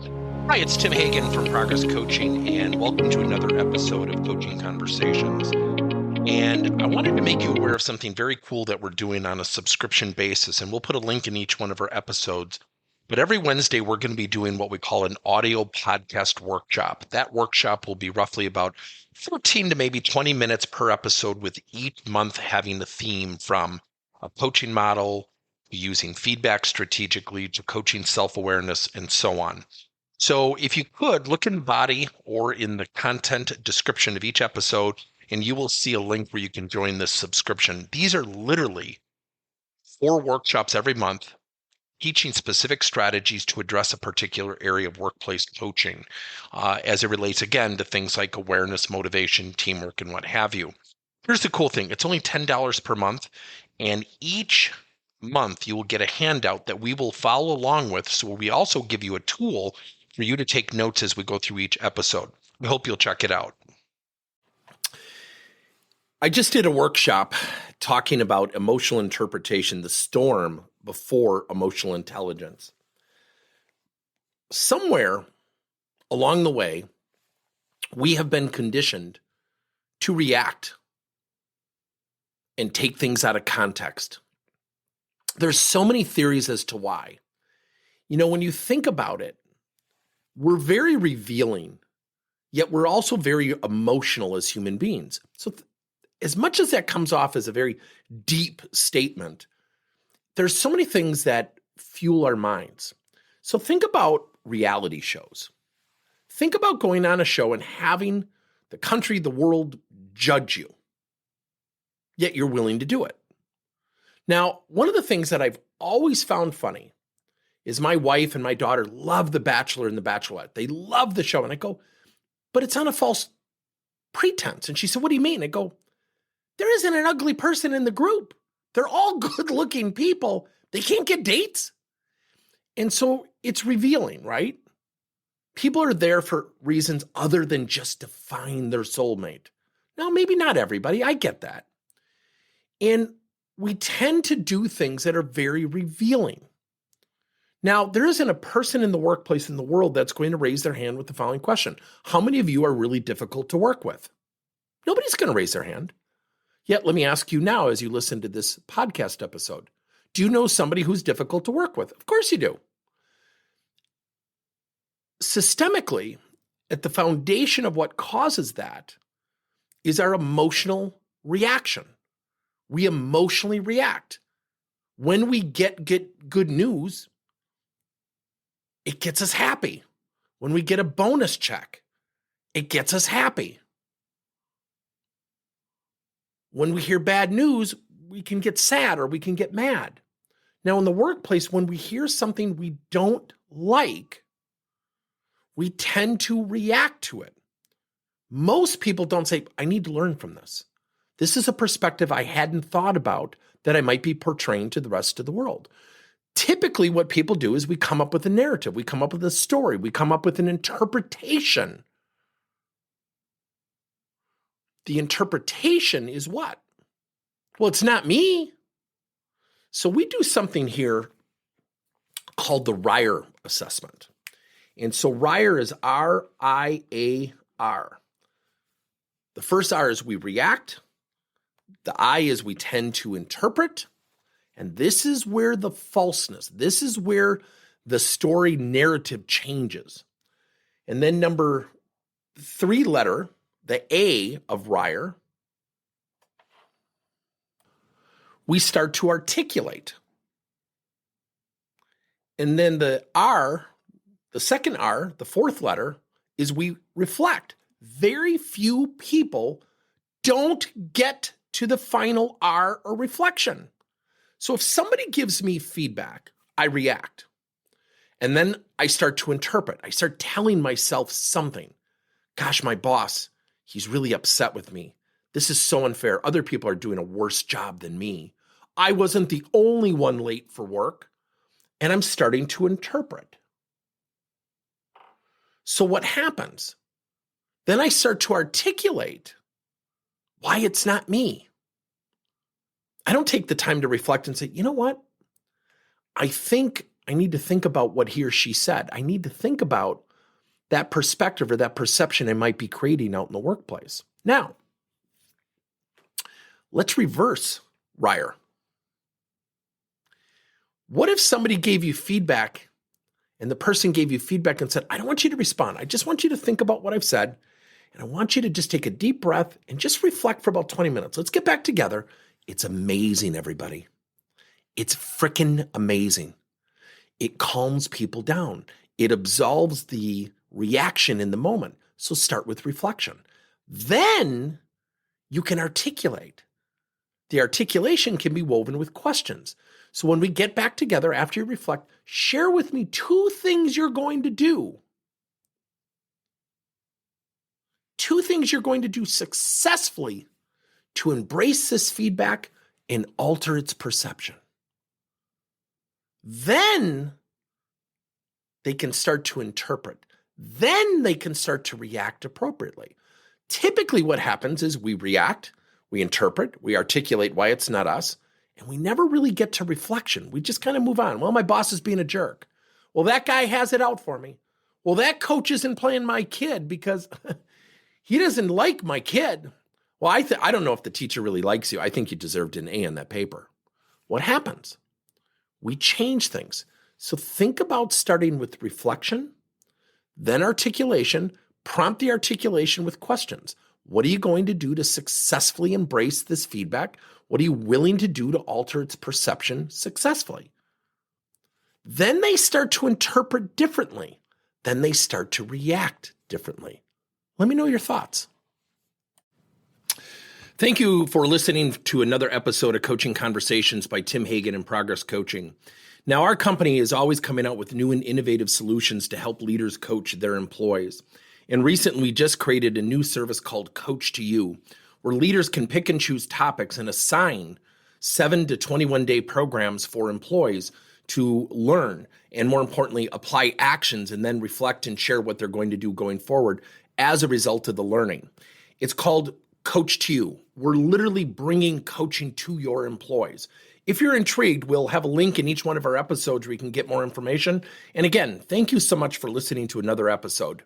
Hi, it's Tim Hagen from Progress Coaching, and welcome to another episode of Coaching Conversations. And I wanted to make you aware of something very cool that we're doing on a subscription basis, and we'll put a link in each one of our episodes. But every Wednesday, we're going to be doing what we call an audio podcast workshop. That workshop will be roughly about 14 to maybe 20 minutes per episode, with each month having a theme from a coaching model, to using feedback strategically, to coaching self-awareness, and so on. So if you could look in the body or in the content description of each episode, and you will see a link where you can join this subscription. These are literally 4 workshops every month teaching specific strategies to address a particular area of workplace coaching as it relates, again, to things like awareness, motivation, teamwork, and what have you. Here's the cool thing. It's only $10 per month, and each month you will get a handout that we will follow along with. So we also give you a tool for you to take notes as we go through each episode. I hope you'll check it out. I just did a workshop talking about emotional interpretation, the storm before emotional intelligence. Somewhere along the way, we have been conditioned to react and take things out of context. There's so many theories as to why. You know, when you think about it, we're very revealing, yet we're also very emotional as human beings. So as much as that comes off as a very deep statement, there's so many things that fuel our minds. So think about reality shows. Think about going on a show and having the country, the world judge you, yet you're willing to do it. Now, one of the things that I've always found funny is my wife and my daughter love The Bachelor and The Bachelorette. They love the show. And I go, but it's on a false pretense. And she said, what do you mean? I go, there isn't an ugly person in the group. They're all good-looking people. They can't get dates. And so it's revealing, right? People are there for reasons other than just to find their soulmate. Now, maybe not everybody. I get that. And we tend to do things that are very revealing. Now, there isn't a person in the workplace in the world that's going to raise their hand with the following question. How many of you are really difficult to work with? Nobody's going to raise their hand. Yet, let me ask you now, as you listen to this podcast episode, do you know somebody who's difficult to work with? Of course you do. Systemically, at the foundation of what causes that is our emotional reaction. We emotionally react. When we get good news, it gets us happy. When we get a bonus check, it gets us happy. When we hear bad news, we can get sad or we can get mad. Now, in the workplace, when we hear something we don't like, we tend to react to it. Most people don't say, I need to learn from this. This is a perspective I hadn't thought about that I might be portraying to the rest of the world. Typically, what people do is we come up with a narrative. We come up with a story. We come up with an interpretation. The interpretation is what? Well, it's not me. So we do something here called the RIRE assessment. And so RIRE is R-I-A-R. The first R is we react. The I is we tend to interpret. And this is where the falseness, this is where the story narrative changes. And then number 3 letter, the A of RIRE, we start to articulate. And then the R, the second R, the 4th letter, is we reflect. Very few people don't get to the final R or reflection. So if somebody gives me feedback, I react. And then I start to interpret. I start telling myself something. Gosh, my boss, he's really upset with me. This is so unfair. Other people are doing a worse job than me. I wasn't the only one late for work. And I'm starting to interpret. So what happens? Then I start to articulate why it's not me. I don't take the time to reflect and say, you know what? I think I need to think about what he or she said. I need to think about that perspective or that perception I might be creating out in the workplace. Now, let's reverse RIRE. What if somebody gave you feedback and the person gave you feedback and said, I don't want you to respond. I just want you to think about what I've said. And I want you to just take a deep breath and just reflect for about 20 minutes. Let's get back together. It's amazing, everybody. It's freaking amazing. It calms people down. It absolves the reaction in the moment. So start with reflection. Then you can articulate. The articulation can be woven with questions. So when we get back together after you reflect, share with me 2 things you're going to do. 2 things you're going to do successfully to embrace this feedback and alter its perception. Then they can start to interpret. Then they can start to react appropriately. Typically what happens is we react, we interpret, we articulate why it's not us, and we never really get to reflection. We just kind of move on. Well, my boss is being a jerk. Well, that guy has it out for me. Well, that coach isn't playing my kid because he doesn't like my kid. Well, I don't know if the teacher really likes you. I think you deserved an A on that paper. What happens? We change things. So think about starting with reflection, then articulation, prompt the articulation with questions. What are you going to do to successfully embrace this feedback? What are you willing to do to alter its perception successfully? Then they start to interpret differently. Then they start to react differently. Let me know your thoughts. Thank you for listening to another episode of Coaching Conversations by Tim Hagen and Progress Coaching. Now, our company is always coming out with new and innovative solutions to help leaders coach their employees. And recently, we just created a new service called Coach to You, where leaders can pick and choose topics and assign 7 to 21-day programs for employees to learn and, more importantly, apply actions and then reflect and share what they're going to do going forward as a result of the learning. It's called Coach to You. We're literally bringing coaching to your employees. If you're intrigued, we'll have a link in each one of our episodes where you can get more information. And again, thank you so much for listening to another episode.